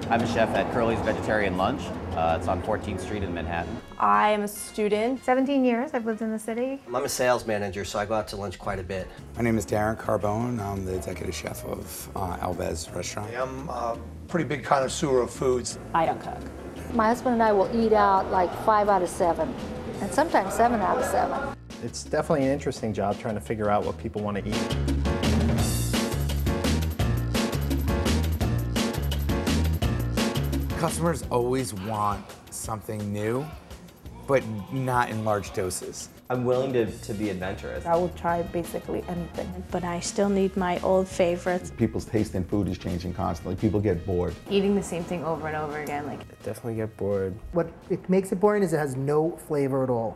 I'm a chef at Curly's Vegetarian Lunch. It's on 14th Street in Manhattan. I am a student. 17 years I've lived in the city. I'm a sales manager, so I go out to lunch quite a bit. My name is Darren Carbone. I'm the executive chef of Albez Restaurant. I'm a pretty big connoisseur of foods. I don't cook. My husband and I will eat out like 5 out of 7, and sometimes 7 out of 7. It's definitely an interesting job trying to figure out what people want to eat. Customers always want something new, but not in large doses. I'm willing to be adventurous. I will try basically anything. But I still need my old favorites. People's taste in food is changing constantly. People get bored. Eating the same thing over and over again. I definitely get bored. What it makes it boring is it has no flavor at all.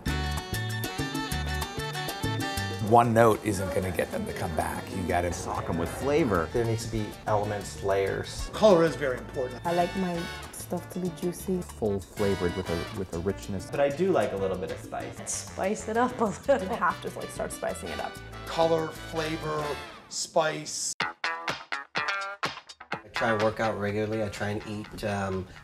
One note isn't going to get them to come back. You got to Sock them with flavor. There needs to be elements, layers. Color is very important. I like my stuff to be juicy. Full flavored with a richness. But I do like a little bit of spice. Spice it up a little. You have to start spicing it up. Color, flavor, spice. I try and work out regularly. I try and eat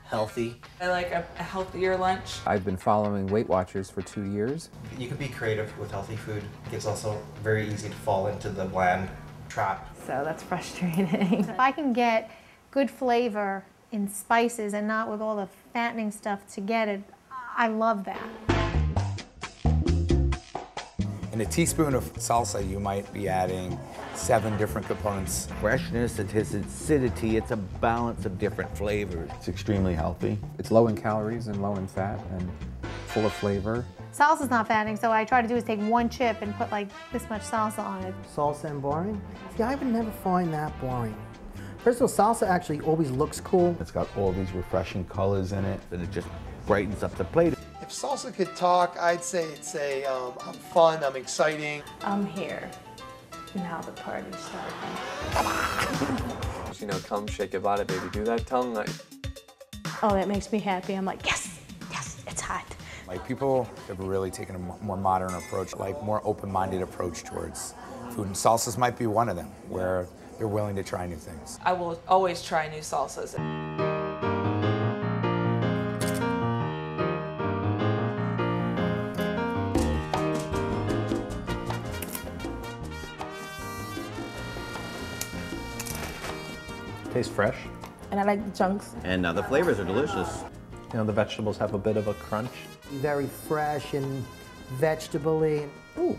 healthy. I like a healthier lunch. I've been following Weight Watchers for 2 years. You can be creative with healthy food. It's also very easy to fall into the bland trap. So that's frustrating. If I can get good flavor in spices and not with all the fattening stuff to get it, I love that. In a teaspoon of salsa, you might be adding 7 different components. Freshness, it has acidity, it's a balance of different flavors. It's extremely healthy. It's low in calories and low in fat and full of flavor. Salsa's not fattening, so what I try to do is take one chip and put like this much salsa on it. Salsa and boring? See, I would never find that boring. First of all, salsa actually always looks cool. It's got all these refreshing colors in it. And it just brightens up the plate. If salsa could talk, I'd say it's I'm fun, I'm exciting. I'm here. Now the party's starting. You know, come shake your body, baby. Do that tongue. Oh, that makes me happy. I'm like, yes, yes, it's hot. Like, people have really taken a more modern approach, like more open-minded approach towards food. And salsas might be one of them, where they're willing to try new things. I will always try new salsas. Tastes fresh. And I like the chunks. And the flavors are delicious. You know, the vegetables have a bit of a crunch. Very fresh and vegetable-y. Ooh,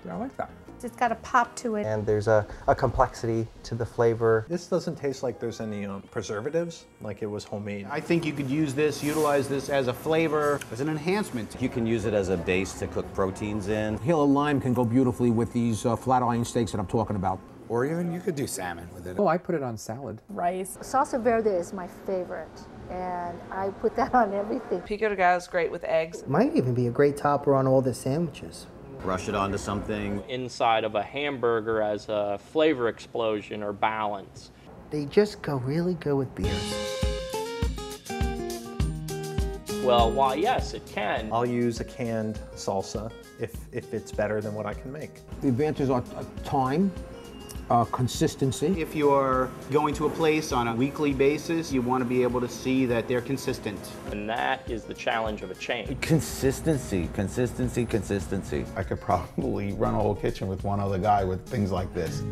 I like that. It's got a pop to it. And there's a complexity to the flavor. This doesn't taste like there's any preservatives, like it was homemade. I think you could utilize this as a flavor, as an enhancement. You can use it as a base to cook proteins in. Hill of lime can go beautifully with these flat iron steaks that I'm talking about. Or even you could do salmon with it. Oh, I put it on salad. Rice. Salsa verde is my favorite, and I put that on everything. Pico de gallo is great with eggs. Might even be a great topper on all the sandwiches. Brush it onto something. Inside of a hamburger as a flavor explosion or balance. They just go really good with beers. Well, why, yes, it can. I'll use a canned salsa if it's better than what I can make. The advantages are time, consistency. If you're going to a place on a weekly basis, you want to be able to see that they're consistent. And that is the challenge of a chain. Consistency, consistency, consistency. I could probably run a whole kitchen with one other guy with things like this.